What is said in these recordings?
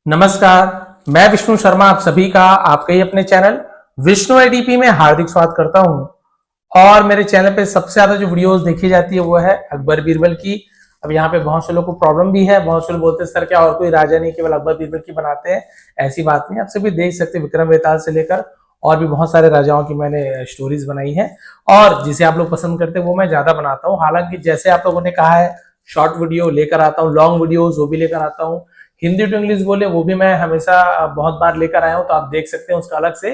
नमस्कार, मैं विष्णु शर्मा आप सभी का आपके ही अपने चैनल विष्णु एडीपी में हार्दिक स्वागत करता हूं। और मेरे चैनल पे सबसे ज्यादा जो वीडियोस देखी जाती है वो है अकबर बीरबल की। अब यहाँ पे बहुत से लोगों को प्रॉब्लम भी है, बहुत से लोग बोलते हैं सर क्या और कोई राजा नहीं, केवल अकबर बीरबल की बनाते हैं। ऐसी बात नहीं, आप सभी देख सकते हैं विक्रम बेताल से लेकर और भी बहुत सारे राजाओं की मैंने स्टोरीज बनाई है और जिसे आप लोग पसंद करते हैं वो मैं ज्यादा बनाता हूँ। हालांकि जैसे आप लोगों ने कहा है शॉर्ट वीडियो लेकर आता हूँ, लॉन्ग वीडियोज वो भी लेकर आता हूँ, हिंदी टू इंग्लिश बोले वो भी मैं हमेशा बहुत बार लेकर आया हूं। तो आप देख सकते हैं उसका अलग से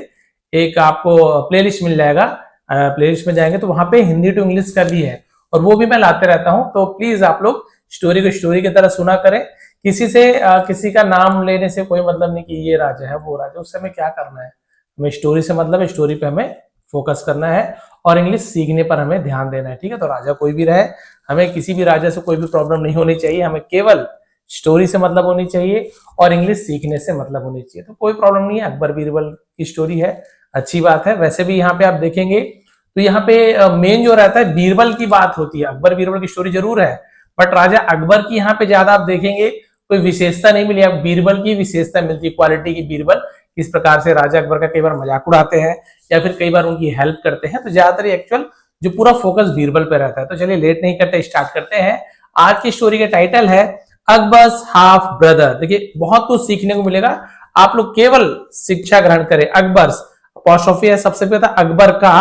एक आपको प्लेलिस्ट मिल जाएगा। प्लेलिस्ट में जाएंगे तो वहां पे हिंदी टू इंग्लिश का भी है और वो भी मैं लाते रहता हूं। तो प्लीज आप लोग स्टोरी को स्टोरी की तरह सुना करें। किसी से किसी का नाम लेने से कोई मतलब नहीं कि ये राजा है वो राजा, उससे हमें क्या करना है। हमें स्टोरी से मतलब है, स्टोरी पे हमें फोकस करना है और इंग्लिश सीखने पर हमें ध्यान देना है। ठीक है, तो राजा कोई भी रहे, हमें किसी भी राजा से कोई भी प्रॉब्लम नहीं होनी चाहिए। हमें केवल स्टोरी से मतलब होनी चाहिए और इंग्लिश सीखने से मतलब होनी चाहिए। तो कोई प्रॉब्लम नहीं है, अकबर बीरबल की स्टोरी है, अच्छी बात है। वैसे भी यहाँ पे आप देखेंगे तो यहाँ पे मेन जो रहता है बीरबल की बात होती है। अकबर बीरबल की स्टोरी जरूर है बट राजा अकबर की यहाँ पे ज्यादा आप देखेंगे कोई विशेषता नहीं मिली। अब बीरबल की विशेषता मिलती है, क्वालिटी की। बीरबल किस प्रकार से राजा अकबर का कई बार मजाक उड़ाते हैं या फिर कई बार उनकी हेल्प करते हैं। तो ज्यादातर एक्चुअल जो पूरा फोकस बीरबल पे रहता है। तो चलिए लेट नहीं करते, स्टार्ट करते हैं। आज की स्टोरी का टाइटल है अकबर्स हाफ ब्रदर। देखिए बहुत कुछ सीखने को मिलेगा, आप लोग केवल शिक्षा ग्रहण करें। अकबर्स अपॉस्ट्रोफी है सबसे पहले अकबर का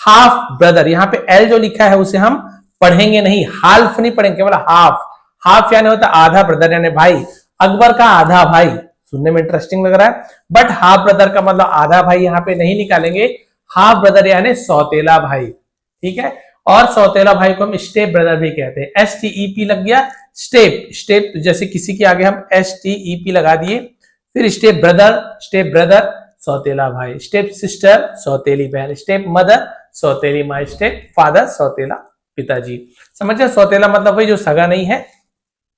हाफ ब्रदर। यहाँ पे एल जो लिखा है उसे हम पढ़ेंगे नहीं, हाल्फ नहीं पढ़ेंगे, केवल हाफ। हाफ यानी होता आधा, ब्रदर यानी भाई। अकबर का आधा भाई, सुनने में इंटरेस्टिंग लग रहा है बट हाफ ब्रदर का मतलब आधा भाई यहाँ पे नहीं निकालेंगे। हाफ ब्रदर यानी सौतेला भाई, ठीक है। और सौतेला भाई को हम स्टेप ब्रदर भी कहते हैं। STEP लग गया, स्टेप। स्टेप जैसे किसी के आगे हम STEP लगा दिए, फिर स्टेप ब्रदर सौतेला भाई, स्टेप सिस्टर सौतेली बहन, स्टेप मदर सौतेली माँ, स्टेप फादर सौतेला पिताजी। समझे, सौतेला मतलब वही जो सगा नहीं है।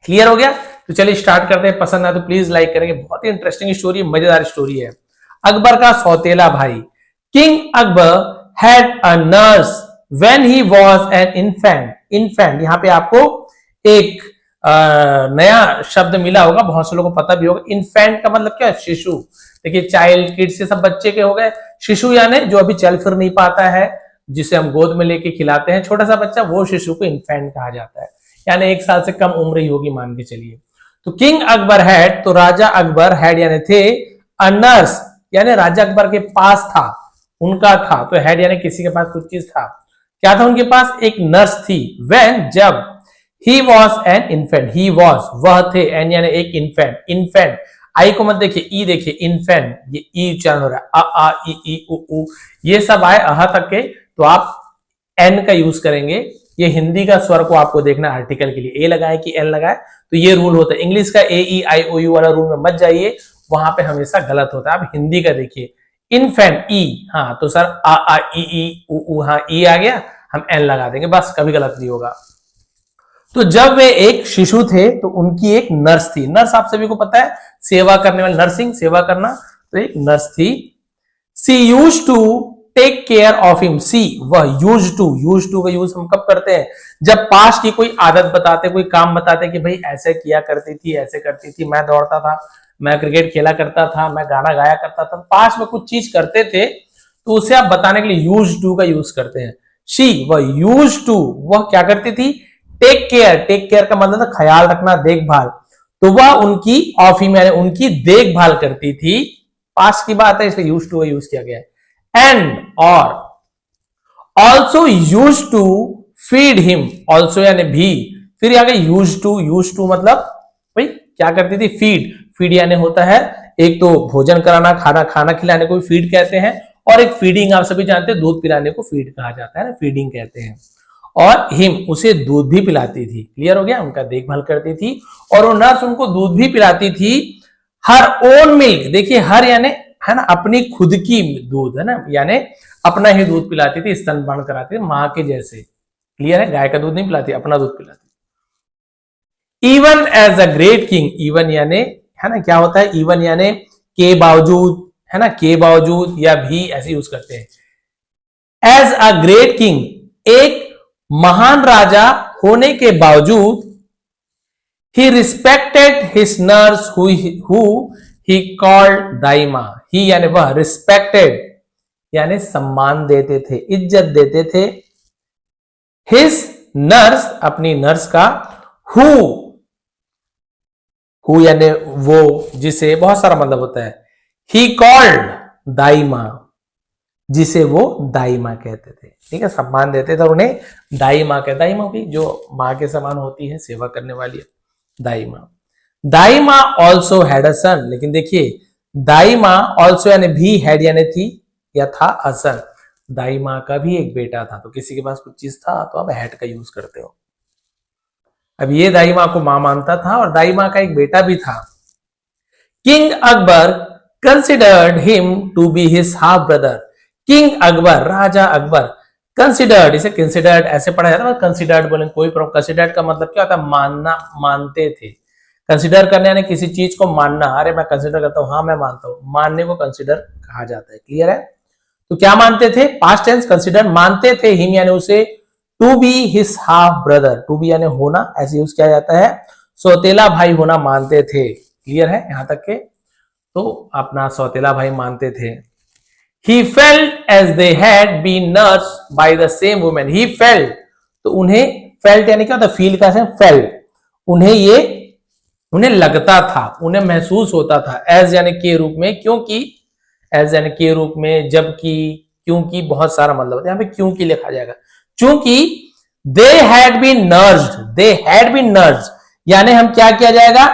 क्लियर हो गया? तो चलिए स्टार्ट करते हैं। पसंद आए तो प्लीज लाइक करेंगे, बहुत ही इंटरेस्टिंग स्टोरी, मजेदार स्टोरी है। अकबर का सौतेला भाई। King Akbar had a nurse when he was an infant यहाँ पे आपको एक नया शब्द मिला होगा, बहुत से लोगों को पता भी होगा। इन्फेंट का मतलब क्या है? शिशु। देखिए चाइल्ड, किड्स से सब बच्चे के हो गए। शिशु यानी जो अभी चल फिर नहीं पाता है, जिसे हम गोद में लेके खिलाते हैं, छोटा सा बच्चा, वो शिशु को इन्फेंट कहा जाता है। यानी 1 साल से कम उम्र ही होगी मान के चलिए। तो किंग अकबर हैड, तो राजा अकबर हैड यानी थे, अ नर्स यानी राजा अकबर के पास था, उनका था। तो हैड यानी किसी के पास कुछ चीज था। क्या था उनके पास? एक नर्स थी। व्हेन जब, he was an infant, he was वह थे, एन यानी एक इन्फेंट। इन्फेंट आई को मत देखिए, ई देखिए, इन्फेंट, ये ई उच्चारण हो रहा है, अ आ ई उ उ, ये सब आए अह तक के तो आप एन का यूज करेंगे। ये हिंदी का स्वर को आपको देखना आर्टिकल के लिए, ए लगाए कि एन लगाए, तो ये रूल होता है। इंग्लिश का AEIOU वाला रूल में मत जाइए, वहां पे हमेशा गलत होता है। आप हिंदी का देखिए, इन्फेंट ई, हाँ तो सर आ ई उ, हाँ ई आ गया, हम एन लगा देंगे, बस कभी गलत नहीं होगा। तो जब वे एक शिशु थे तो उनकी एक नर्स थी। नर्स आप सभी को पता है, सेवा करने वाली, नर्सिंग, सेवा करना। तो एक नर्स थी। She used to take care of him. She वह, यूज टू का यूज हम कब करते हैं? जब पास्ट की कोई आदत बताते, कोई काम बताते कि भाई ऐसे किया करती थी, ऐसे करती थी, मैं दौड़ता था, मैं क्रिकेट खेला करता था, मैं गाना गाया करता था, पास्ट में कुछ चीज करते थे तो उसे आप बताने के लिए यूज टू का यूज करते हैं। शी वह यूज टू, वह क्या करती थी? टेक केयर का मतलब था ख्याल रखना, देखभाल। तो वह उनकी ऑफ हिम यानी उनकी देखभाल करती थी। पास्ट की बात है इसलिए यूज टू का यूज किया गया है। एंड और also use to feed him, also यानी भी, फिर आ गया यूज टू मतलब भाई क्या करती थी? फीड यानी होता है एक तो भोजन कराना, खाना खिलाने को फीड कहते हैं, और एक फीडिंग आप सभी जानते हैं, दूध पिलाने को फीड कहा जाता है ना, फीडिंग कहते हैं। और हिम उसे दूध भी पिलाती थी। क्लियर हो गया? उनका देखभाल करती थी और वो नर्स उनको दूध भी पिलाती थी। हर ओन मिल्क, देखिए हर यानी है ना अपनी खुद की दूध, है ना, यानी अपना ही दूध पिलाती थी, स्तनपान कराती थी मां के जैसे। क्लियर है? गाय का दूध नहीं पिलाती, अपना दूध पिलाती। Even as a great king, even यानी है ना क्या होता है? इवन यानी के बावजूद, है ना, के बावजूद या भी ऐसे यूज करते हैं। एज अ ग्रेट किंग, एक महान राजा होने के बावजूद ही respected his nurse who he called दाइमा। ही यानी वह, रिस्पेक्टेड यानी सम्मान देते थे, इज्जत देते थे, हिज नर्स अपनी नर्स का, हु यानी वो, जिसे बहुत सारा मतलब होता है, ही कॉल्ड दाइमा, जिसे वो दाई माँ कहते थे। ठीक है, सम्मान देते थे और उन्हें दाई माँ कहते, दाई माँ भी जो माँ के समान होती है, सेवा करने वाली है, दाई माँ। दाई माँ ऑल्सो हैड अ सन, लेकिन देखिए दाई माँ ऑल्सो यानी भी, हैड यानी थी या था, अ सन, दाई माँ का भी एक बेटा था। तो किसी के पास कुछ चीज था तो आप हैड का यूज करते हो। अब ये दाई माँ को माँ मानता था और दाई माँ का एक बेटा भी था। King Akbar considered him to be his half brother. King Akbar, राजा अकबर, कंसिडर्ड, इसे कंसिडर्ड ऐसे पढ़ा जाता है, कंसिडर्ड बोलेंगे कोई प्रॉब्लम। कंसिडर्ड का मतलब क्या होता है? मानना, मानते थे। कंसिडर करने यानी किसी चीज को मानना, अरे मैं कंसिडर करता हूं, हाँ मैं मानता हूं, मानने को कंसिडर कहा जाता है। क्लियर है? तो क्या मानते थे? पास्ट टेंस कंसिडर, मानते थे हिम यानी उसे, to be his half brother, to be यानी होना, ऐसे यूज किया जाता है, सौतेला भाई होना मानते थे। क्लियर है यहां तक के? तो अपना सौतेला भाई मानते थे। He felt as they had been nursed by the same woman. He felt, तो उन्हें, felt यानी क्या होता है? फील का से felt, उन्हें लगता था, उन्हें महसूस होता था, as यानी के रूप में, क्योंकि, as यानी के रूप में, जबकि, क्योंकि, बहुत सारा मतलब है, यहाँ पे क्योंकि लिखा जाएगा, चूंकि they had been nursed, they had been nursed यानी हम क्या किया जाएगा?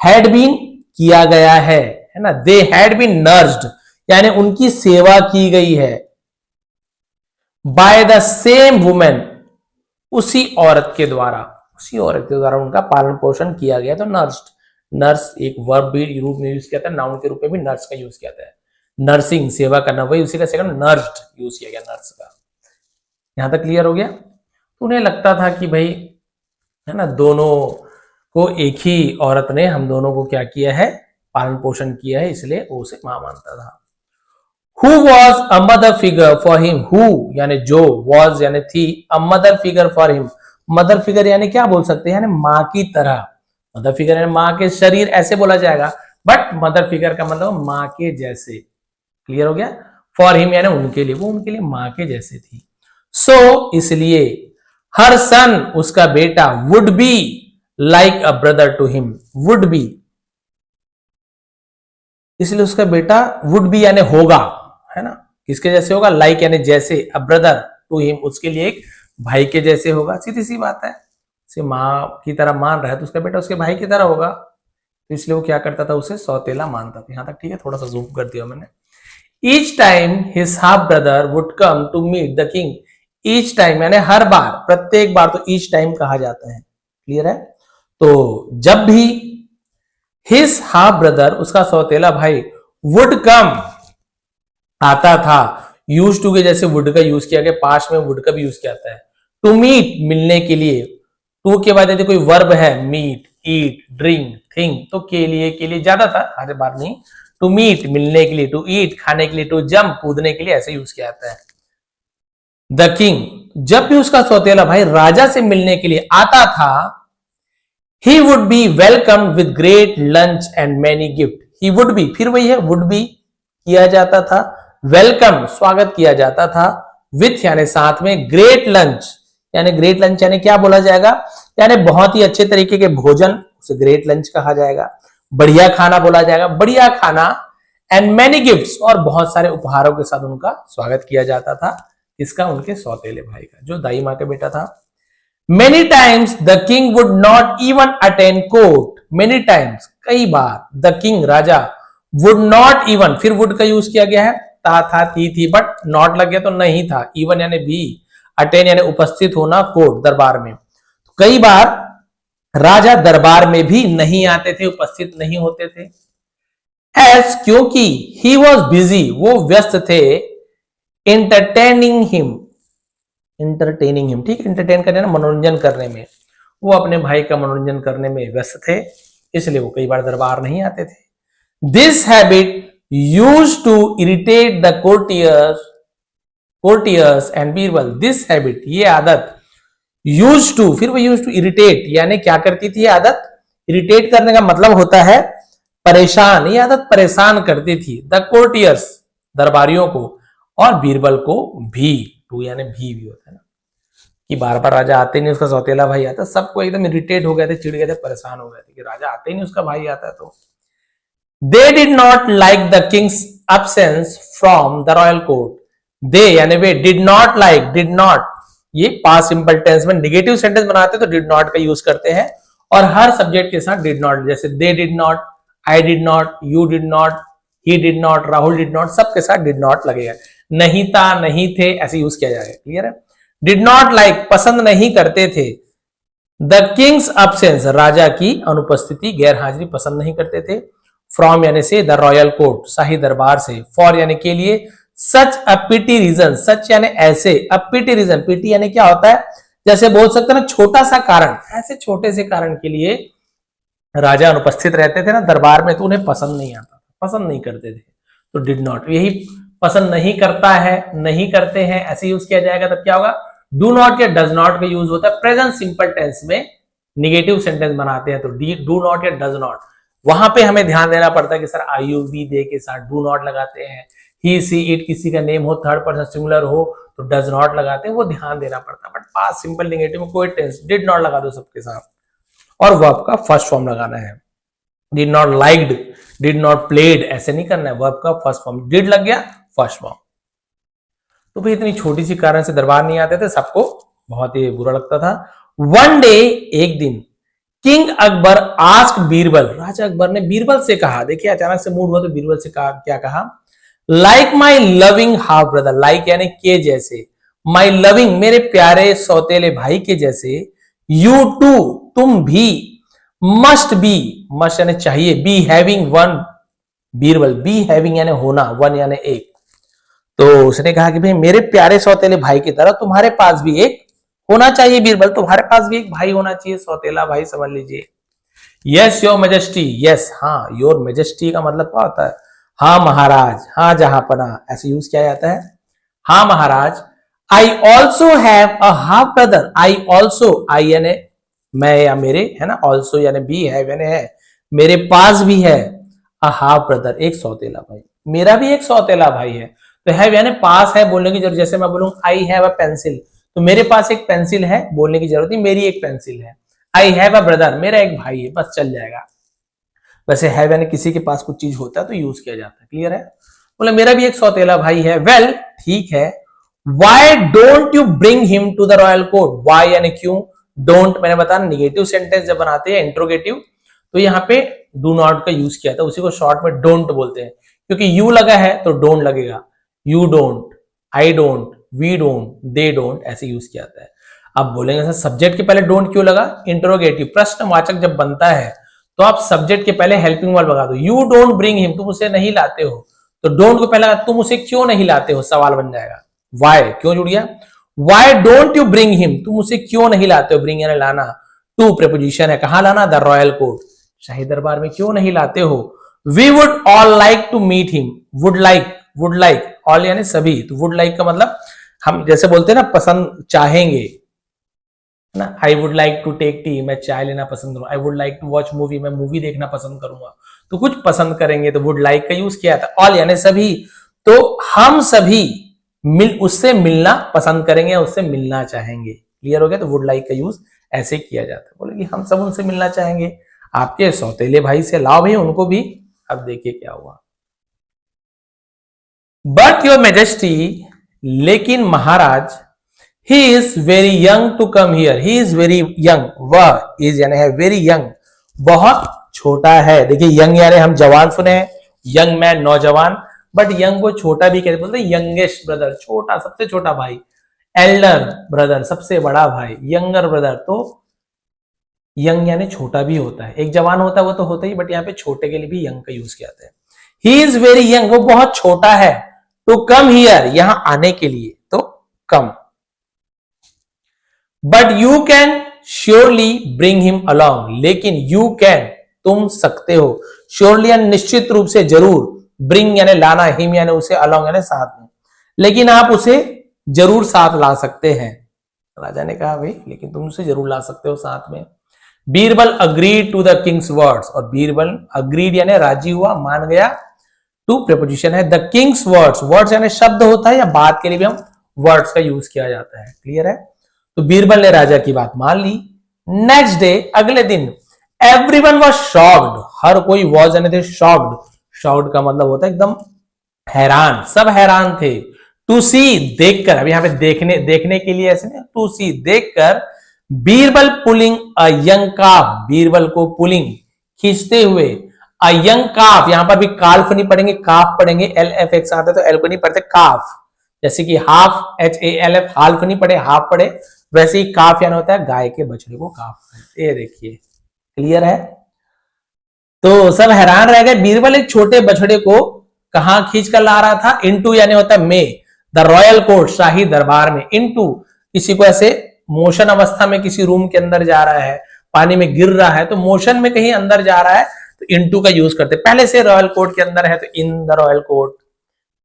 had been किया गया है ना? they had been nursed यानी उनकी सेवा की गई है, बाय द सेम वुमेन, उसी औरत के द्वारा, उसी औरत के द्वारा उनका पालन पोषण किया गया। तो नर्स्ड, नर्स एक वर्ब भी रूप में यूज किया था, नाउन के रूप में भी नर्स का यूज किया था, नर्सिंग सेवा करना, वही उसी का सेकंड नर्स्ड यूज किया गया, नर्स का। यहां तक क्लियर हो गया? तो उन्हें लगता था कि भाई, है ना, दोनों को एक ही औरत ने हम दोनों को क्या किया है? पालन पोषण किया है, इसलिए वो उसे मां मानता था। Who was a mother figure for him? Who यानी जो, was यानी थी, a mother figure for him, mother figure यानी क्या बोल सकते हैं? यानी माँ की तरह। मदर फिगर यानी माँ के शरीर, ऐसे बोला जाएगा, बट मदर फिगर का मतलब माँ के जैसे। क्लियर हो गया? फॉर हिम यानी उनके लिए, वो उनके लिए माँ के जैसे थी। सो इसलिए, हर सन उसका बेटा, would be like a brother to him, would be, इसलिए उसका बेटा वुड बी यानी होगा, है ना, किसके जैसे होगा? लाइक यानी जैसे, अ ब्रदर टू हिम उसके लिए एक भाई के जैसे होगा। सीधी सी बात है, उसे माँ की तरह मान रहा है तो उसका बेटा उसके भाई की तरह होगा, तो इसलिए वो क्या करता था? उसे सौतेला मानता था। यहां तक ठीक है? थोड़ा सा जूम कर दिया मैंने। Each time his half brother would come to meet the king, each time यानी हर बार, प्रत्येक बार, तो ईच टाइम कहा जाता है। क्लियर है? तो जब भी हिज हाफ ब्रदर उसका सौतेला भाई, वुड कम आता था, यूज टू के जैसे वुड का यूज किया गया, पास्ट में वुड का भी यूज किया जाता है, टू मीट मिलने के लिए, टू के बाद यदि कोई वर्ब है, मीट, ईट, ड्रिंक, थिंक, तो के लिए ज्यादा था, हर बार नहीं, टू मीट मिलने के लिए, टू ईट खाने के लिए, टू जंप कूदने के लिए, ऐसे यूज किया जाता है। द किंग जब भी उसका सौतेला भाई राजा से मिलने के लिए आता था, he would be welcomed with great lunch and many gift, he would be, फिर वही है, would be किया जाता था, वेलकम स्वागत किया जाता था, विथ यानी साथ में, ग्रेट लंच यानी, ग्रेट लंच यानी क्या बोला जाएगा? यानी बहुत ही अच्छे तरीके के भोजन, उसे ग्रेट लंच कहा जाएगा, बढ़िया खाना बोला जाएगा, बढ़िया खाना, एंड मैनी गिफ्ट्स और बहुत सारे उपहारों के साथ उनका स्वागत किया जाता था। इसका उनके सौतेले भाई का, जो दाई माँ का बेटा था। Many times the king would not even attend court. Many times, कई बार, the king Raja, would not even, फिर would का यूज किया गया है, था, थी, बट not लग गया तो नहीं था, even यानी भी, attend यानी उपस्थित होना, कोर्ट दरबार में। तो कई बार राजा दरबार में भी नहीं आते थे, उपस्थित नहीं होते थे। As क्योंकि he was busy, वो व्यस्त थे, entertaining him, इंटरटेनिंग हिम, ठीक, एंटरटेन करने ना, मनोरंजन करने में, वो अपने भाई का मनोरंजन करने में व्यस्त थे, इसलिए वो कई बार दरबार नहीं आते थे। This habit use to irritate the courtiers and Birbal, this habit ये आदत, यूज टू, फिर वो यूज टू इरिटेट यानी क्या करती थी आदत? इरिटेट करने का मतलब होता है परेशान, ये आदत परेशान करती थी। द कोर्टियर्स, दरबारियों को, और बीरबल को भी, टू यानी भी होता है ना, कि बार बार राजा आते नहीं, उसका सौतेला भाई आता, सबको एकदम इरिटेट हो गए थे, चिढ़ गए थे, परेशान हो गए थे कि राजा आते ही नहीं, उसका भाई आता है। तो they did not like the king's absence from the royal court. They यानी वे, did not like, did not, ये पास्ट सिंपल टेंस में निगेटिव सेंटेंस बनाते तो डिड नॉट का यूज करते हैं, और हर सब्जेक्ट के साथ डिड नॉट, जैसे दे did not, I did not, you did not, he did not, Rahul did not, सबके साथ डिड नॉट लगेगा। नहीं था, नहीं थे, ऐसे यूज किया जाएगा। क्लियर है? डिड नॉट लाइक, पसंद नहीं करते थे। द किंग्स अब्सेंस, राजा की अनुपस्थिति, गैर हाजिरी पसंद नहीं करते थे। फ्रॉम यानी से, द रॉयल कोर्ट, शाही दरबार से। फॉर यानी के लिए। सच अ पिटी रीजन, सच यानी ऐसे, अ पिटी रीजन, पिटी यानी क्या होता है, जैसे बोल सकते हैं ना छोटा सा कारण, ऐसे छोटे से कारण के लिए राजा अनुपस्थित रहते थे ना दरबार में, तो उन्हें पसंद नहीं आता, पसंद नहीं करते थे, तो डिड नॉट। यही पसंद नहीं करता है, नहीं करते हैं, ऐसे यूज किया जाएगा, तब क्या होगा, डू नॉट या डज नॉट का यूज होता है। प्रेजेंट सिंपल टेंस में निगेटिव सेंटेंस बनाते हैं तो डू नॉट या डज नॉट, वहां पे हमें ध्यान देना पड़ता है कि सर आई यू वी दे के साथ डू नॉट लगाते हैं। ही सी इट किसी का नेम हो, थर्ड पर्सन सिंगुलर हो तो डज नॉट लगाते हैं, वो ध्यान देना पड़ता है। बट पास्ट सिंपल निगेटिव में कोई टेंस डिड नॉट लगा दो सबके साथ, और वर्ब का फर्स्ट फॉर्म लगाना है। Did not liked, did not played, ऐसे नहीं करना है, वर्ब का फर्स्ट फॉर्म, डिड लग गया फर्स्ट फॉर्म। तो भाई इतनी छोटी सी कारण से दरबार नहीं आते थे, सबको बहुत ही बुरा लगता था। वन डे, एक दिन, किंग अकबर आस्क्ड बीरबल, राजा अकबर ने बीरबल से कहा, देखिए अचानक से मूड हुआ तो बीरबल से कहा, क्या कहा, like my loving half brother, like यानी के जैसे, माई लविंग मेरे प्यारे सौतेले भाई के जैसे, यू टू तुम भी, मस्ट बी, मस्ट यानी चाहिए, be having one, Birbal be having यानी होना, वन यानी एक, तो उसने कहा कि भाई मेरे प्यारे सौतेले भाई की तरह तुम्हारे पास भी एक होना चाहिए बीरबल, तुम्हारे पास भी एक भाई होना चाहिए, सौतेला भाई समझ लीजिए। यस योर मेजेस्टी, यस हाँ, योर मेजेस्टी का मतलब क्या होता है, हाँ महाराज, हाँ जहांपना, ऐसे यूज किया जाता है, हाँ महाराज। I also have a half brother, I also, I यानी मैं या मेरे, है ना, ऑल्सो यानी भी, हैव यानी है, मेरे पास भी है, अ हाफ ब्रदर एक सौतेला भाई, मेरा भी एक सौतेला भाई है। तो हैव यानी पास है बोलने की जरूरत, जैसे मैं बोलूं आई हैव अ पेंसिल, तो मेरे पास एक पेंसिल है बोलने की जरूरत नहीं, मेरी एक पेंसिल है। आई हैव अ ब्रदर, मेरा एक भाई है, बस चल जाएगा। वैसे हैव यानी किसी के पास कुछ चीज होता है तो यूज किया जाता है। क्लियर है? बोले मेरा भी एक सौतेला भाई है। वेल ठीक है। Why don't you bring him to the royal court, why यानी क्यों, डोंट मैंने बताया निगेटिव सेंटेंस जब बनाते हैं इंट्रोगेटिव, तो यहाँ पे डू नॉट का यूज किया था, उसी को शॉर्ट में डोंट बोलते हैं, क्योंकि यू लगा है तो डोंट लगेगा, you don't, I don't, we don't, they don't, ऐसे यूज किया जाता है। अब बोलेंगे सर सब्जेक्ट के पहले डोंट क्यों लगा, इंट्रोगेटिव प्रश्नवाचक जब बनता है तो आप सब्जेक्ट के पहले हेल्पिंग वर्ब लगा दो, यू डोंट ब्रिंग हिम, तुम उसे नहीं लाते हो, तो डोंट को पहले तुम उसे क्यों नहीं लाते हो, सवाल बन जाएगा। वाई क्यों जुड़ गया, Y don't you bring him, तुम उसे क्यों नहीं लाते हो, ब्रिंग यानी लाना, टू प्रीपोजिशन है, कहां लाना, द रॉयल कोर्ट, शाही दरबार में क्यों नहीं लाते हो। We would all like to meet him, would like all यानी सभी, तो वुड लाइक का मतलब हम जैसे बोलते हैं ना पसंद चाहेंगे ना, I would like to take tea, मैं चाय लेना पसंद करूंगा, I would like to watch movie, मैं मूवी देखना पसंद करूंगा, तो कुछ पसंद करेंगे तो वुड लाइक का यूज किया था। ऑल यानी सभी, तो हम सभी उससे मिलना पसंद करेंगे, उससे मिलना चाहेंगे। क्लियर हो गया? तो वुड लाइक का यूज ऐसे किया जाता है, बोले कि हम सब उनसे मिलना चाहेंगे, आपके सौतेले भाई से लाओ भाई उनको भी। अब देखिए क्या हुआ, बट योर मेजेस्टी, लेकिन महाराज, he is very young to come here, he is very young, वह इज यानी है वेरी यंग, बहुत छोटा है। देखिए यंग यानी हम जवान सुने हैं, यंग मैन नौजवान, बट यंग को छोटा भी कहते, बोलते यंगेस्ट ब्रदर, छोटा सबसे छोटा भाई, एल्डर ब्रदर सबसे बड़ा भाई, यंगर ब्रदर, तो यंग यानी छोटा भी होता है, एक जवान होता है वो तो होता ही, बट यहाँ पे छोटे के लिए भी यंग का यूज किया जाता है। ही इज वेरी यंग, वो बहुत छोटा है, टू कम हियर, यहां आने के लिए, तो come. But you can surely bring him along, लेकिन यू कैन तुम सकते हो, श्योरली यानी निश्चित रूप से जरूर, ब्रिंग यानी लाना, हिम यानी उसे, अलॉन्ग यानी साथ में, लेकिन आप उसे जरूर साथ ला सकते हैं। राजा ने कहा भाई लेकिन तुम उसे जरूर ला सकते हो साथ में। Birbal agreed to the king's words, और बीरबल अग्रीड यानी राजी हुआ, मान गया। टू प्रीपोजिशन है, द किंग्स वर्ड्स, वर्ड्स यानी शब्द होता है या बात के लिए भी हम वर्ड्स का यूज किया जाता है, क्लियर है। तो बीरबल ने राजा की बात मान ली। नेक्स्ट डे, अगले दिन, एवरीवन वाज शॉक्ड, हर कोई वाज यानी थे शॉक्ड, शॉक्ड का मतलब होता है एकदम हैरान, सब हैरान थे। टू सी, देखकर, अब यहां पे देखने के लिए ऐसे नहीं, टू सी देखकर, बीरबल पुलिंग अ यंग काफ, बीरबल को पुलिंग खींचते हुए, अ यंग काफ, यहां पर भी काल्फ नहीं पढ़ेंगे, काफ पढ़ेंगे, एल एफ एक साथ है तो एल को नहीं पढ़ते, काफ, जैसे कि half, H A L F, half नहीं पढ़े, हाफ पढ़े, वैसे ही काफ यानी होता है गाय के बछड़े को काफ। ये देखिए, क्लियर है। तो सब हैरान रह गए। बीरबल एक छोटे बछड़े को कहां खींच कर ला रहा था, इनटू यानी होता है में, द रॉयल कोर्ट, शाही दरबार में, इनटू किसी को ऐसे मोशन अवस्था में किसी रूम के अंदर जा रहा है, पानी में गिर रहा है तो मोशन में कहीं अंदर जा रहा है तो इनटू का यूज करते। पहले से रॉयल कोर्ट के अंदर है तो इन द रॉयल कोर्ट,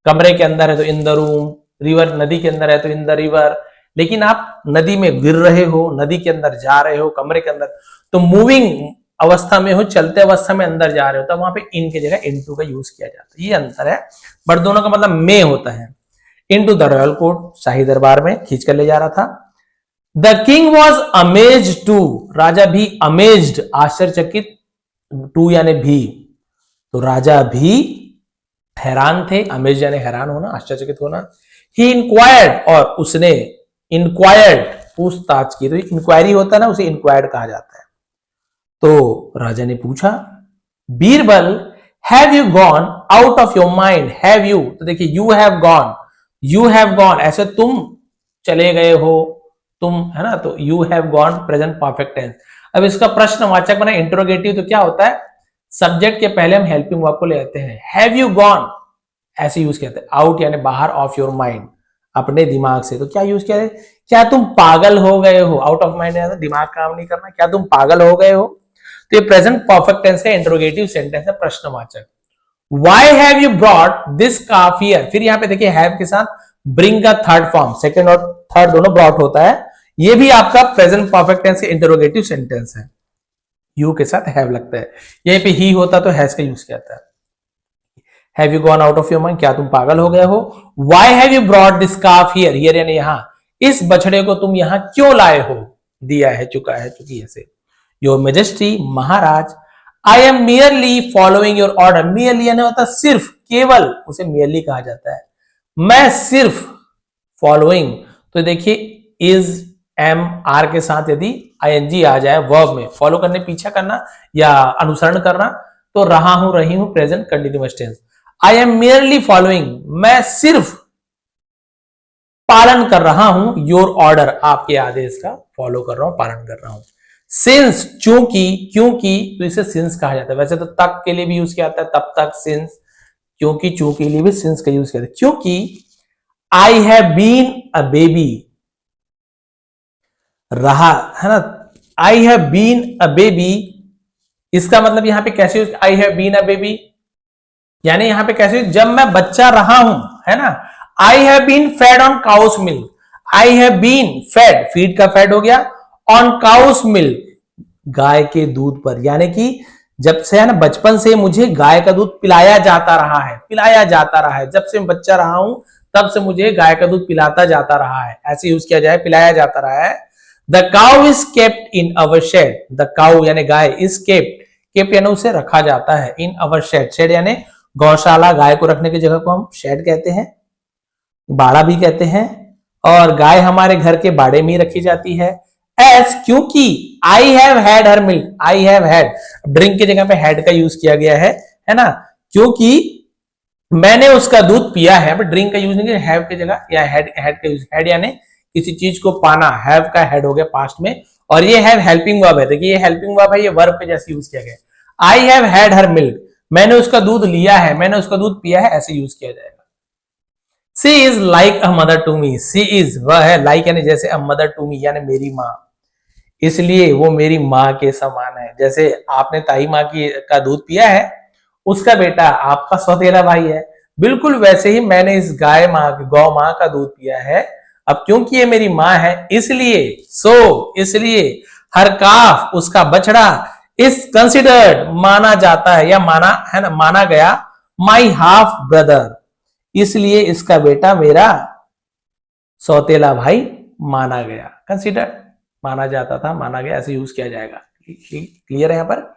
कमरे के अंदर है तो इन द रूम, रिवर नदी के अंदर है तो इन द रिवर। लेकिन आप नदी में गिर रहे हो, नदी के अंदर जा रहे हो, कमरे के अंदर, तो मूविंग अवस्था में हो, चलते अवस्था में अंदर जा रहे हो, तब वहां पे इन की जगह इनटू का यूज किया जाता है। ये अंतर है, बट दोनों का मतलब में होता है। इनटू द रॉयल कोर्ट, शाही दरबार में खींच कर ले जा रहा था। The king was amazed too, राजा भी अमेज्ड, आश्चर्यचकित, टू यानी भी, तो राजा भी हैरान थे, अमेज यानी हैरान होना, आश्चर्यचकित होना। ही इंक्वायर्ड, और उसने इंक्वायर्ड, पूछताछ की, तो इंक्वायरी होता है ना, उसे इंक्वायर्ड कहा जाता है। तो राजा ने पूछा, Birbal, have you gone out of your mind, have you, तो देखिए यू हैव गॉन, ऐसे तुम चले गए हो, तुम, है ना, तो you have gone present perfect tense. अब इसका प्रश्नवाचक बना इंटरोगेटिव, तो क्या होता है, सब्जेक्ट के पहले हम हेल्पिंग वर्ब को ले आते हैं, हैव यू गॉन ऐसे यूज कहते हैं, आउट यानी बाहर, ऑफ योर माइंड, अपने दिमाग से, तो क्या यूज किया है, क्या तुम पागल हो गए हो, आउट ऑफ माइंड है दिमाग काम नहीं करना, क्या तुम पागल हो गए हो। तो ये प्रेजेंट परफेक्ट टेंस का इंटरोगेटिव सेंटेंस है, प्रश्नवाचक। Why have you brought this calf here? फिर यहां पे देखिए have के साथ bring का थर्ड फॉर्म, सेकंड और थर्ड दोनों brought होता है, ये भी आपका प्रेजेंट परफेक्ट टेंस का इंटरोगेटिव सेंटेंस है, यू के साथ have लगता है। यहीं पे ही होता तो हैज का यूज किया जाता है। Have you gone out of your mind? क्या तुम पागल हो गए हो। Why have you brought this calf here? Here यानी यहां, इस बछड़े को तुम यहां क्यों लाए हो, दिया है, चुका है, चुकी है से। Your Majesty, Maharaj, I am merely following your order. merely यानी होता सिर्फ, केवल, उसे merely कहा जाता है। मैं सिर्फ following, तो देखिए is, am, are के साथ यदि ing आ जाए वर्ब में, फॉलो करने, पीछा करना या अनुसरण करना, तो रहा हूं, रही हूं, present continuous tense. I am merely following, मैं सिर्फ पालन कर रहा हूं, your order, आपके आदेश का फॉलो कर रहा हूं, पालन कर रहा हूं। सिंस, चूंकि, क्योंकि, तो इसे सिंस कहा जाता है। वैसे तो तक के लिए भी यूज किया जाता है, तब तक, सिंस, क्योंकि, चूंकि के लिए भी सिंस का यूज किया जाता है। क्योंकि I have been a baby, रहा है ना, I have been a baby, इसका मतलब यहां पे कैसे use, I have been a baby यानी यहां पे कैसे, जब मैं बच्चा रहा हूं, है ना। I have been fed on cow's milk, I have been fed, feed का फेड हो गया, ऑन काउस मिल्क, गाय के दूध पर, यानी कि जब से, है ना, बचपन से मुझे गाय का दूध पिलाया जाता रहा है, पिलाया जाता रहा है, जब से मैं बच्चा रहा हूं तब से मुझे गाय का दूध पिलाता जाता रहा है, ऐसे यूज किया जाए, पिलाया जाता रहा है। The cow is kept in our shed, the cow यानी गाय, इज केप्ट, केप्ट यानी उसे रखा जाता है, इन अवर शेड, शेड यानी गौशाला, गाय को रखने की जगह को हम शेड कहते हैं, बाड़ा भी कहते हैं, और गाय हमारे घर के बाड़े में ही रखी जाती है। एस, क्योंकि, I have had her milk, I have had, drink की जगह पे हैड का यूज किया गया है ना, क्योंकि मैंने उसका दूध पिया है, बट ड्रिंक का यूज नहीं किया, हैव की जगह, या हैड का यूज, हैड यानी किसी चीज को पाना, हैव का हैड हो गया पास्ट में, और ये हैव हेल्पिंग वर्ब है, देखिए ये हेल्पिंग वर्ब है, ये वर्ब पे जैसे यूज किया गया। I have had her milk, मैंने उसका दूध लिया है, मैंने उसका दूध पिया है, ऐसे यूज किया जाएगा। She is like a mother to me, she is, वह है, लाइक यानी जैसे, अ मदर टू मी यानी मेरी माँ, इसलिए वो मेरी माँ के समान है। जैसे आपने ताई माँ की का दूध पिया है, उसका बेटा आपका सौतेला भाई है, बिल्कुल वैसे ही मैंने इस गाय माँ, गौ माँ का दूध पिया है। अब क्योंकि ये मेरी माँ है, इसलिए, सो, इसलिए हर काफ उसका बछड़ा इज कंसिडर्ड माना जाता है या माना है ना, माना गया माई हाफ ब्रदर, इसलिए इसका बेटा मेरा सौतेला भाई माना गया। कंसिडर्ड माना जाता था, माना गया, ऐसे यूज किया जाएगा। क्लियर है यहां पर?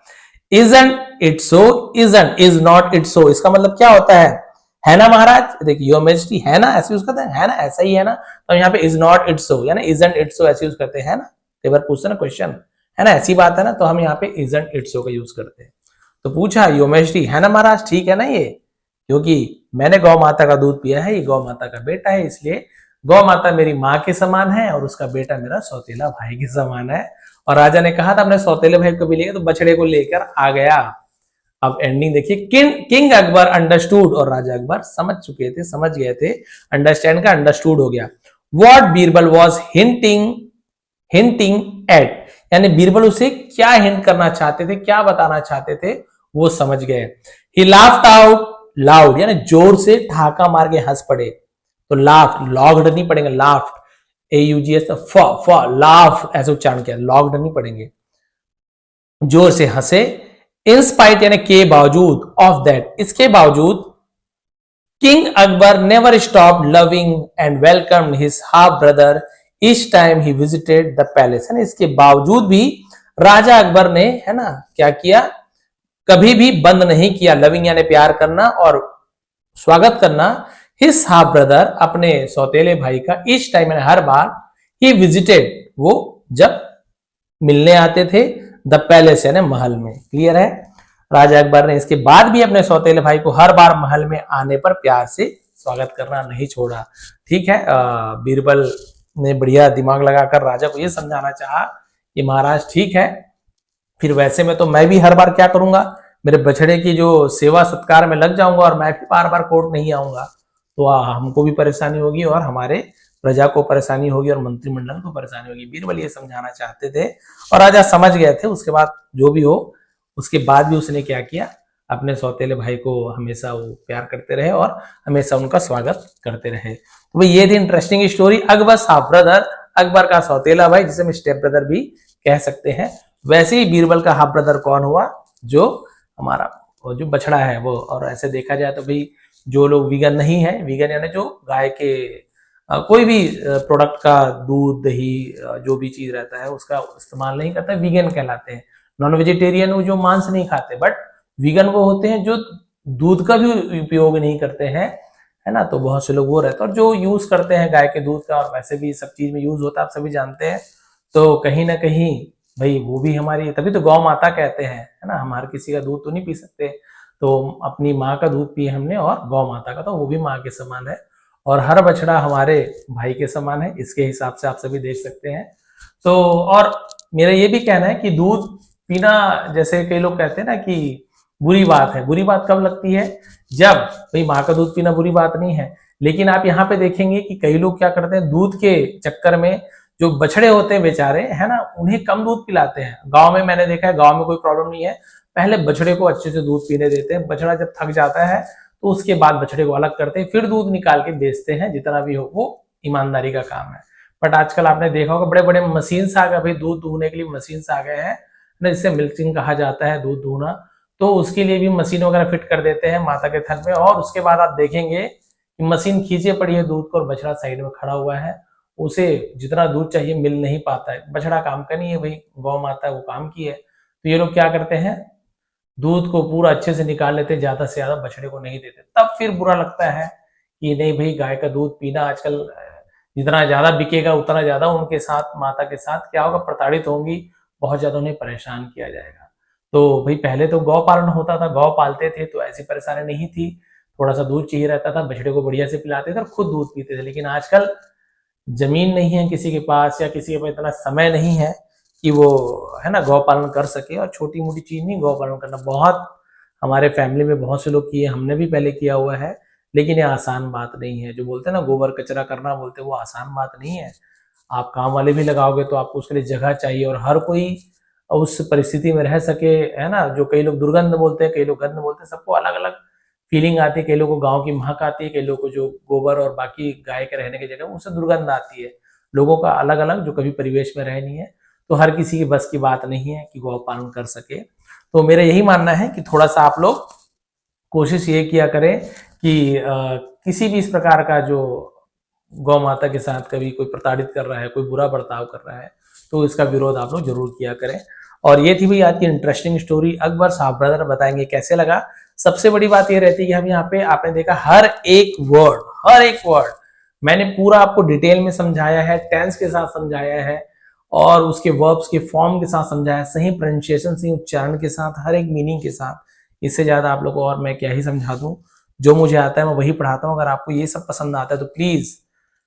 Isn't it so, isn't is not it so, इसका मतलब क्या होता है ना महाराज, देखिए योर मेजेस्टी है ना ऐसे यूज करते हैं, है ना ऐसा ही है ना, तो यहाँ पे इज नॉट इट सो यानी इजंट इट सो ऐसे यूज करते हैं ना, कई बार पूछते ना क्वेश्चन, है ना ऐसी बात है ना, तो हम यहाँ पे इजंट इट सो का यूज करते हैं। तो पूछा योर मेजेस्टी है ना महाराज, ठीक है ना ये, क्योंकि मैंने गौ माता का दूध पिया है, ये गौ माता का बेटा है, इसलिए गौ माता मेरी माँ के समान है और उसका बेटा मेरा सौतेला भाई के समान है। और राजा ने कहा था अपने सौतेले भाई को भी लेकर, तो बछड़े को लेकर आ गया। अब एंडिंग देखिए, किंग अकबर अंडरस्टूड, और राजा अकबर समझ चुके थे, समझ गए थे, अंडरस्टैंड का अंडरस्टूड हो गया। What Birbal was hinting at, यानी बीरबल उसे क्या हिंट करना चाहते थे, क्या बताना चाहते थे, वो समझ गए। ही लाफ्ड आउट लाउड, यानी जोर से ठहाका मार के हंस पड़े। तो लाफ्ड, लॉग्ड नहीं पड़ेंगे, लाफ्ड AUGS, लाफ ऐसे उच्चारण किया, लॉग्ड नहीं पड़ेंगे। जोर से हंसे, इंस्पाइट यानी के बावजूद, ऑफ दैट इसके बावजूद, king Akbar never stop loving and welcome his half brother each time he visited the palace, है ना, इसके बावजूद भी राजा अकबर ने, है ना, क्या किया, कभी भी बंद नहीं किया, लविंग यानी प्यार करना और स्वागत करना, हिज हाफ ब्रदर अपने सौतेले भाई का, ईच टाइम यानी हर बार, ही विजिटेड वो जब मिलने आते थे, द पैलेस यानी महल में। क्लियर है? राजा अकबर ने इसके बाद भी अपने सौतेले भाई को हर बार महल में आने पर प्यार से स्वागत करना नहीं छोड़ा। ठीक है, बीरबल ने बढ़िया दिमाग लगाकर राजा को यह समझाना चाहा कि महाराज ठीक है, फिर वैसे में तो मैं भी हर बार क्या करूंगा, मेरे बछड़े की जो सेवा सत्कार में लग जाऊंगा और मैं भी बार बार कोर्ट नहीं आऊंगा, तो हमको भी परेशानी होगी और हमारे प्रजा को परेशानी होगी और मंत्रिमंडल को परेशानी होगी। बीरबल ये समझाना चाहते थे और राजा समझ गए थे। उसके बाद जो भी हो, उसके बाद भी उसने क्या किया, अपने सौतेले भाई को हमेशा वो प्यार करते रहे और हमेशा उनका स्वागत करते रहे। तो भाई ये थी interesting story, Akbar half brother, Akbar का सौतेला भाई, जिसे हम स्टेप ब्रदर भी कह सकते हैं। वैसे ही बीरबल का हाफ ब्रदर कौन हुआ, जो हमारा जो बछड़ा है वो। और ऐसे देखा जाए तो भाई जो लोग वीगन नहीं है, वीगन यानी जो गाय के कोई भी प्रोडक्ट का दूध दही जो भी चीज रहता है उसका इस्तेमाल नहीं करता, वीगन कहलाते हैं। नॉन वेजिटेरियन वो जो मांस नहीं खाते, बट वीगन वो होते हैं जो दूध का भी उपयोग नहीं करते हैं, है ना। तो बहुत से लोग वो रहते हैं, और जो यूज करते हैं गाय के दूध का, और वैसे भी सब चीज में यूज होता है, आप सभी जानते हैं। तो कहीं ना कहीं भाई वो भी हमारी, तभी तो गौ माता कहते हैं, है ना। हम हर किसी का दूध तो नहीं पी सकते, तो अपनी माँ का दूध पिए हमने, और गौ माता का, तो वो भी माँ के समान है। और हर बछड़ा हमारे भाई के समान है, इसके हिसाब से आप सभी देख सकते हैं। तो और मेरा ये भी कहना है कि दूध पीना, जैसे कई लोग कहते हैं ना कि बुरी बात है, बुरी बात कब लगती है, जब भाई माँ का दूध पीना बुरी बात नहीं है, लेकिन आप यहाँ पे देखेंगे कि कई लोग क्या करते हैं, दूध के चक्कर में जो बछड़े होते हैं बेचारे, है ना, उन्हें कम दूध पिलाते हैं। गांव में मैंने देखा है, गांव में कोई प्रॉब्लम नहीं है, पहले बछड़े को अच्छे से दूध पीने देते हैं, बछड़ा जब थक जाता है तो उसके बाद बछड़े को अलग करते हैं, फिर दूध निकाल के बेचते हैं, जितना भी हो वो ईमानदारी का काम है। बट आजकल आपने देखा होगा बड़े बड़े मशीन आ गए, भाई दूध दूहने के लिए मशीन आ गए हैं ना, जिसे मिल्किंग कहा जाता है, दूध दूहना, तो उसके लिए भी मशीन वगैरह फिट कर देते हैं माता के थन में। और उसके बाद आप देखेंगे कि मशीन खींचे पड़ी है दूध को, और बछड़ा साइड में खड़ा हुआ है, उसे जितना दूध चाहिए मिल नहीं पाता है। बछड़ा काम का नहीं है, भाई गौ माता वो काम की है। तो ये लोग क्या करते हैं, दूध को पूरा अच्छे से निकाल लेते हैं, ज्यादा से ज्यादा बछड़े को नहीं देते। तब फिर बुरा लगता है कि नहीं भाई, गाय का दूध पीना आजकल जितना ज्यादा बिकेगा उतना ज्यादा उनके साथ, माता के साथ क्या होगा, प्रताड़ित होंगी, बहुत ज्यादा उन्हें परेशान किया जाएगा। तो भाई पहले तो गौ पालन होता था, गौ पालते थे तो ऐसी परेशानी नहीं थी, थोड़ा सा दूध चाहिए रहता था, बछड़े को बढ़िया से पिलाते थे और खुद दूध पीते थे। लेकिन आजकल जमीन नहीं है किसी के पास, या किसी के पास इतना समय नहीं है कि वो, है ना, गौ पालन कर सके। और छोटी मोटी चीज नहीं गौ पालन करना, बहुत हमारे फैमिली में बहुत से लोग किए, हमने भी पहले किया हुआ है, लेकिन ये आसान बात नहीं है। जो बोलते हैं ना गोबर कचरा करना बोलते हैं, वो आसान बात नहीं है। आप काम वाले भी लगाओगे तो आपको उसके लिए जगह चाहिए, और हर कोई उस परिस्थिति में रह सके, है ना। जो कई लोग दुर्गंध बोलते हैं, कई लोग गंध बोलते हैं, सबको अलग अलग फीलिंग आती है। कई लोगों को गांव की महक आती है, कई लोगों को जो गोबर और बाकी गाय के रहने की जगह उनसे दुर्गंध आती है। लोगों का अलग अलग, जो कभी परिवेश में रहे नहीं है। तो हर किसी की बस की बात नहीं है कि गौ पालन कर सके। तो मेरा यही मानना है कि थोड़ा सा आप लोग कोशिश ये किया करें कि किसी भी इस प्रकार का जो गौ माता के साथ कभी कोई प्रताड़ित कर रहा है, कोई बुरा बर्ताव कर रहा है, तो इसका विरोध आप लोग जरूर किया करें। और ये थी भाई आज की इंटरेस्टिंग स्टोरी। अकबर साहब ब्रदर बताएंगे कैसे लगा। सबसे बड़ी बात ये रहती है कि हम यहाँ पे आपने देखा हर एक वर्ड मैंने पूरा आपको डिटेल में समझाया है, टेंस के साथ समझाया है और उसके वर्ब्स के फॉर्म के साथ समझाया, सही प्रोनाउंसिएशन, सही उच्चारण के साथ, हर एक मीनिंग के साथ। इससे ज्यादा आप लोग को और मैं क्या ही समझा दूं। जो मुझे आता है मैं वही पढ़ाता हूं। अगर आपको ये सब पसंद आता है तो प्लीज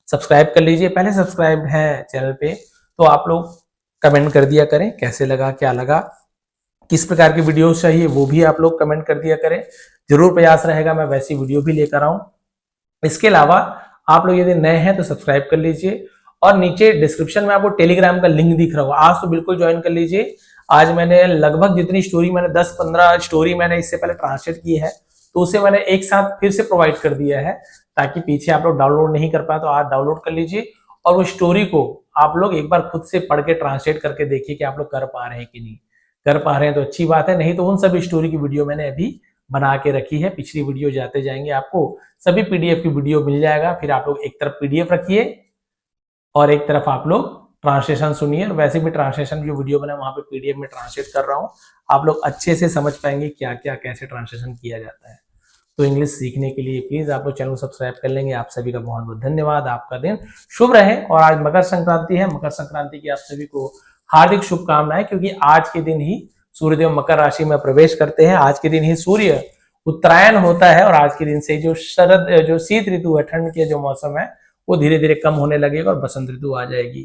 सब्सक्राइब कर लीजिए। पहले सब्सक्राइब है चैनल पे तो आप लोग कमेंट कर दिया करें कैसे लगा, क्या लगा, किस प्रकार की वीडियोस चाहिए वो भी आप लोग कमेंट कर दिया करें। जरूर प्रयास रहेगा मैं वैसी वीडियो भी लेकर आऊं। इसके अलावा आप लोग यदि नए हैं तो सब्सक्राइब कर लीजिए और नीचे डिस्क्रिप्शन में आपको टेलीग्राम का लिंक दिख रहा होगा, आज तो बिल्कुल ज्वाइन कर लीजिए। आज मैंने लगभग जितनी स्टोरी मैंने 10-15 स्टोरी मैंने इससे पहले ट्रांसलेट की है तो उसे मैंने एक साथ फिर से प्रोवाइड कर दिया है ताकि पीछे आप लोग डाउनलोड नहीं कर पाए तो आज डाउनलोड कर लीजिए और वो स्टोरी को आप लोग एक बार खुद से पढ़ के ट्रांसलेट करके देखिए कि आप लोग कर पा रहे हैं कि नहीं। कर पा रहे हैं तो अच्छी बात है, नहीं तो उन सभी स्टोरी की वीडियो मैंने अभी बना के रखी है। पिछली वीडियो जाते जाएंगे आपको सभी पीडीएफ की वीडियो मिल जाएगा। फिर आप लोग एक तरफ पीडीएफ रखिए और एक तरफ आप लोग ट्रांसलेशन सुनिए। और वैसे भी ट्रांसलेशन जो वीडियो बना वहां पे पीडीएफ में ट्रांसलेट कर रहा हूँ, आप लोग अच्छे से समझ पाएंगे क्या क्या कैसे ट्रांसलेशन किया जाता है। तो इंग्लिश सीखने के लिए प्लीज आप लोग चैनल को सब्सक्राइब कर लेंगे। आप सभी का बहुत बहुत धन्यवाद। आपका दिन शुभ रहे। और आज मकर संक्रांति है, मकर संक्रांति की आप सभी को हार्दिक शुभकामनाएं, क्योंकि आज के दिन ही सूर्यदेव मकर राशि में प्रवेश करते हैं। आज के दिन ही सूर्य उत्तरायण होता है और आज के दिन से जो जो शीत ऋतु है, ठंड के जो मौसम है वो धीरे धीरे कम होने लगेगा और बसंत ऋतु आ जाएगी।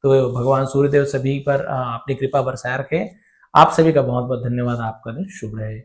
तो भगवान सूर्यदेव सभी पर अपनी कृपा बरसाए रखे। आप सभी का बहुत बहुत धन्यवाद। आपका दिन शुभ रहे।